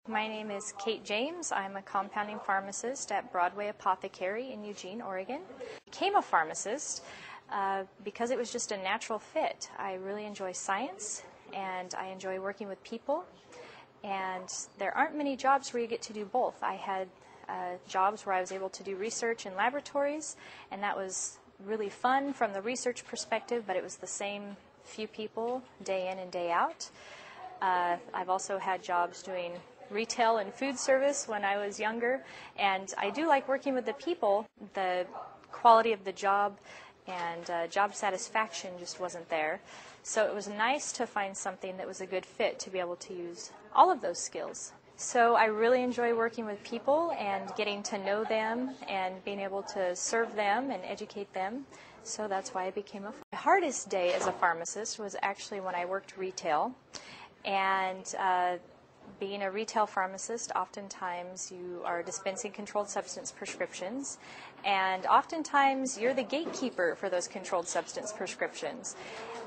My name is Kate James. I'm a compounding pharmacist at Broadway Apothecary in Eugene, Oregon. I became a pharmacist because it was just a natural fit. I really enjoy science and I enjoy working with people, and there aren't many jobs where you get to do both. I had jobs where I was able to do research in laboratories, and that was really fun from the research perspective, but it was the same few people day in and day out. I've also had jobs doing retail and food service when I was younger, and I do like working with the people. The quality of the job and job satisfaction just wasn't there. So it was nice to find something that was a good fit to be able to use all of those skills. So I really enjoy working with people and getting to know them and being able to serve them and educate them. So that's why I became a pharmacist. My hardest day as a pharmacist was actually when I worked retail. And being a retail pharmacist, oftentimes you are dispensing controlled substance prescriptions, and oftentimes you're the gatekeeper for those controlled substance prescriptions.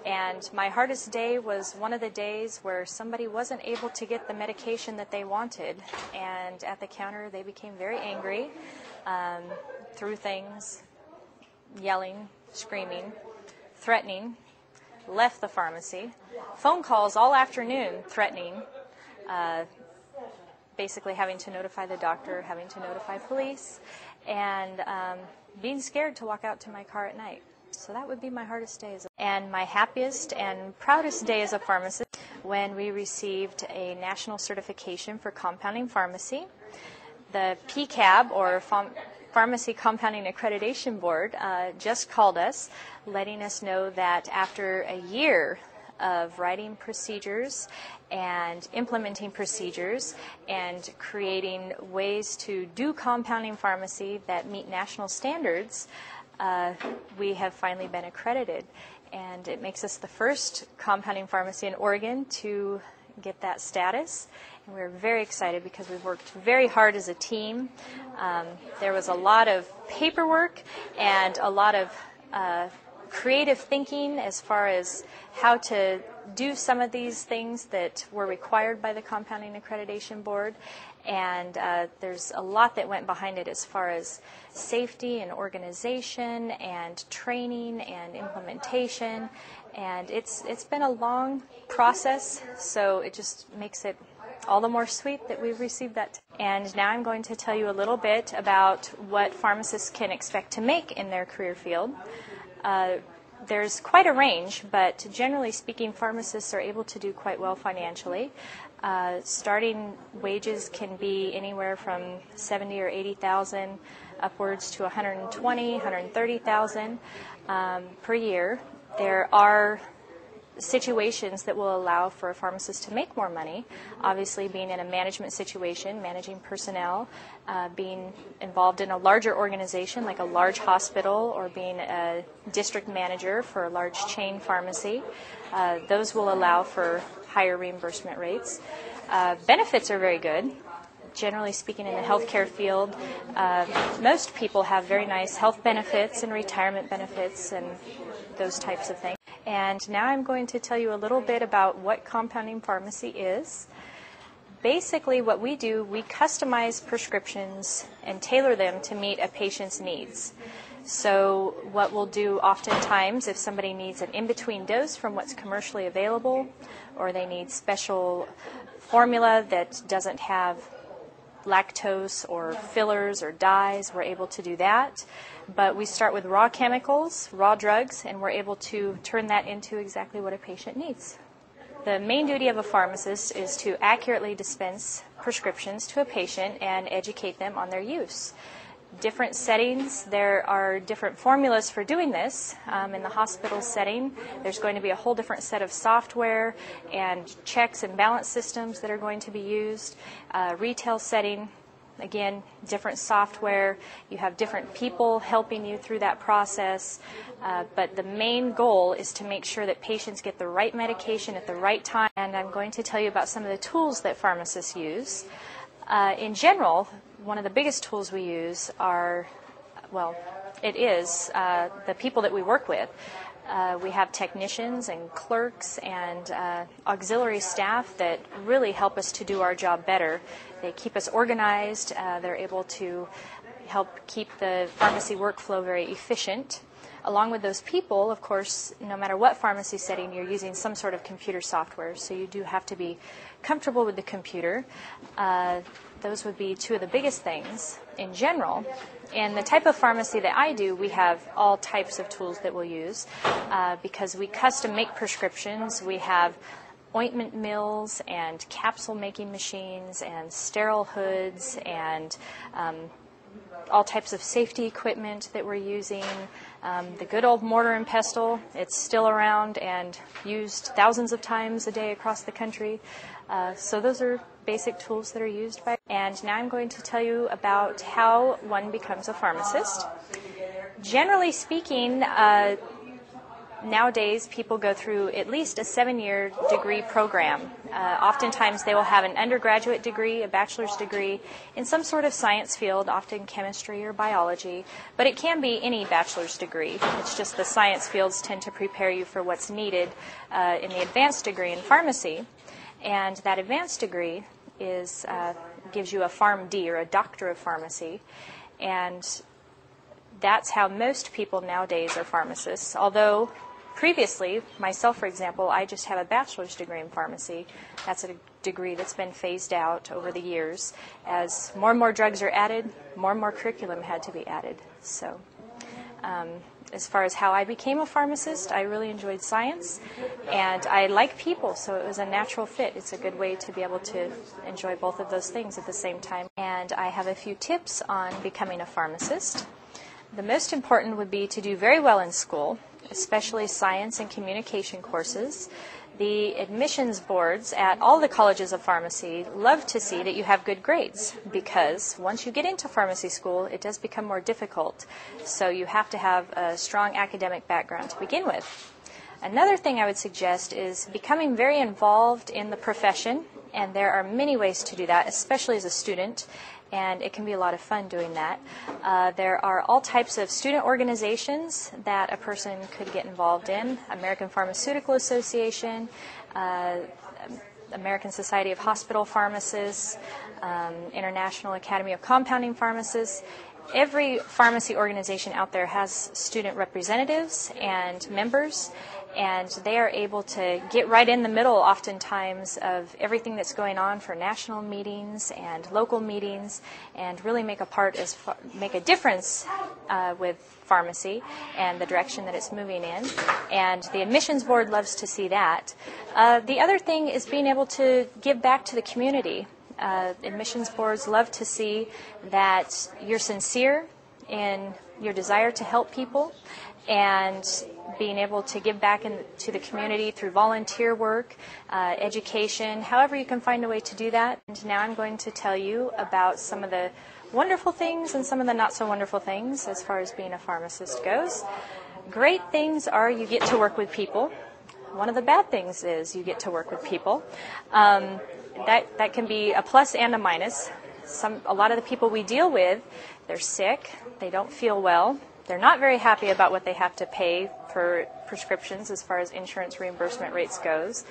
And my hardest day was one of the days where somebody wasn't able to get the medication that they wanted, and at the counter they became very angry, threw things, yelling, screaming, threatening, left the pharmacy, phone calls all afternoon threatening, basically having to notify the doctor, having to notify police, and being scared to walk out to my car at night. So that would be my hardest day. And my happiest and proudest day as a pharmacist when we received a national certification for compounding pharmacy. The PCAB, or Pharmacy Compounding Accreditation Board, just called us, letting us know that after a year of writing procedures and implementing procedures and creating ways to do compounding pharmacy that meet national standards, we have finally been accredited. And it makes us the first compounding pharmacy in Oregon to get that status. And we're very excited because we've worked very hard as a team. There was a lot of paperwork and a lot of creative thinking as far as how to do some of these things that were required by the Compounding Accreditation Board. And there's a lot that went behind it as far as safety and organization and training and implementation. And it's been a long process, so it just makes it all the more sweet that we've received that. And now I'm going to tell you a little bit about what pharmacists can expect to make in their career field. There's quite a range, but generally speaking, pharmacists are able to do quite well financially. Starting wages can be anywhere from $70,000 or $80,000 upwards to $120,000, $130,000 per year. There are situations that will allow for a pharmacist to make more money. Obviously, being in a management situation, managing personnel, being involved in a larger organization like a large hospital, or being a district manager for a large chain pharmacy, those will allow for higher reimbursement rates. Benefits are very good. Generally speaking, in the healthcare field, most people have very nice health benefits and retirement benefits and those types of things. And now I'm going to tell you a little bit about what compounding pharmacy is. Basically, what we do, we customize prescriptions and tailor them to meet a patient's needs. So what we'll do oftentimes, if somebody needs an in-between dose from what's commercially available, or they need special formula that doesn't have lactose or fillers or dyes, we're able to do that. But we start with raw chemicals, raw drugs, and we're able to turn that into exactly what a patient needs. The main duty of a pharmacist is to accurately dispense prescriptions to a patient and educate them on their use. Different settings, there are different formulas for doing this. In the hospital setting, there's going to be a whole different set of software and checks and balance systems that are going to be used. Retail setting, again, different software. You have different people helping you through that process. But the main goal is to make sure that patients get the right medication at the right time. And I'm going to tell you about some of the tools that pharmacists use. In general, one of the biggest tools we use are, the people that we work with. We have technicians and clerks and auxiliary staff that really help us to do our job better. They keep us organized. They're able to help keep the pharmacy workflow very efficient. Along with those people, of course, no matter what pharmacy setting, you're using some sort of computer software, so you do have to be comfortable with the computer. Those would be two of the biggest things in general. In the type of pharmacy that I do, we have all types of tools that we'll use because we custom make prescriptions. We have ointment mills and capsule making machines and sterile hoods and all types of safety equipment that we're using. The good old mortar and pestle, it's still around and used thousands of times a day across the country. So those are basic tools that are used by. And now I'm going to tell you about how one becomes a pharmacist. Generally speaking, nowadays people go through at least a 7-year degree program. Oftentimes they will have an undergraduate degree, a bachelor's degree in some sort of science field, often chemistry or biology, but it can be any bachelor's degree. It's just the science fields tend to prepare you for what's needed in the advanced degree in pharmacy. And that advanced degree gives you a PharmD, or a Doctor of Pharmacy, and that's how most people nowadays are pharmacists. Although previously, myself, for example, I just have a bachelor's degree in pharmacy. That's a degree that's been phased out over the years. As more and more drugs are added, more and more curriculum had to be added. So as far as how I became a pharmacist, I really enjoyed science, and I like people, so it was a natural fit. It's a good way to be able to enjoy both of those things at the same time. And I have a few tips on becoming a pharmacist. The most important would be to do very well in school, especially science and communication courses. The admissions boards at all the colleges of pharmacy love to see that you have good grades, because once you get into pharmacy school, it does become more difficult. So you have to have a strong academic background to begin with. Another thing I would suggest is becoming very involved in the profession, and there are many ways to do that, especially as a student. And it can be a lot of fun doing that. There are all types of student organizations that a person could get involved in. American Pharmaceutical Association, American Society of Hospital Pharmacists, International Academy of Compounding Pharmacists. Every pharmacy organization out there has student representatives and members, and they are able to get right in the middle oftentimes of everything that's going on for national meetings and local meetings, and really make a difference with pharmacy and the direction that it's moving in. And the admissions board loves to see that. The other thing is being able to give back to the community. Admissions boards love to see that you're sincere in your desire to help people, and being able to give back to the community through volunteer work, education, however you can find a way to do that. And now I'm going to tell you about some of the wonderful things and some of the not so wonderful things as far as being a pharmacist goes. Great things are you get to work with people. One of the bad things is you get to work with people. That can be a plus and a minus. A lot of the people we deal with, they're sick, they don't feel well, they're not very happy about what they have to pay for prescriptions as far as insurance reimbursement rates goes.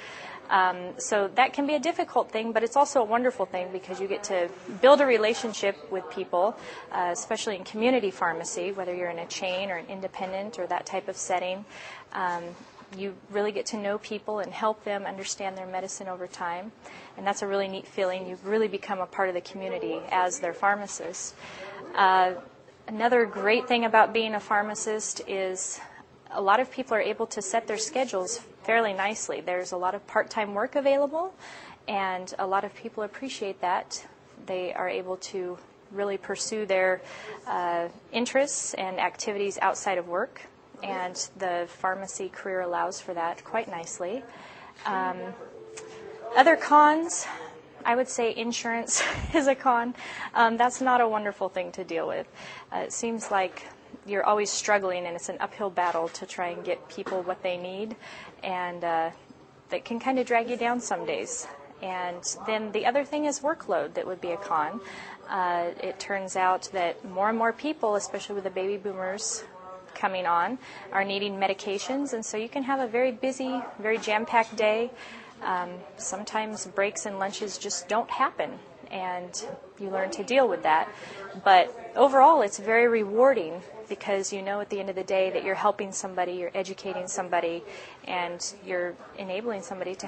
So that can be a difficult thing, but it's also a wonderful thing because you get to build a relationship with people, especially in community pharmacy, whether you're in a chain or an independent or that type of setting. You really get to know people and help them understand their medicine over time. And that's a really neat feeling. You really become a part of the community as their pharmacist. Another great thing about being a pharmacist is a lot of people are able to set their schedules fairly nicely. There's a lot of part-time work available, and a lot of people appreciate that. They are able to really pursue their interests and activities outside of work, and the pharmacy career allows for that quite nicely. Other cons, I would say insurance is a con. That's not a wonderful thing to deal with. It seems like you're always struggling, and it's an uphill battle to try and get people what they need, and that can kind of drag you down some days. And then the other thing is workload that would be a con. It turns out that more and more people, especially with the baby boomers coming on are needing medications, and so you can have a very busy, very jam-packed day. Sometimes breaks and lunches just don't happen, and you learn to deal with that. But overall, it's very rewarding because you know at the end of the day that you're helping somebody, you're educating somebody, and you're enabling somebody to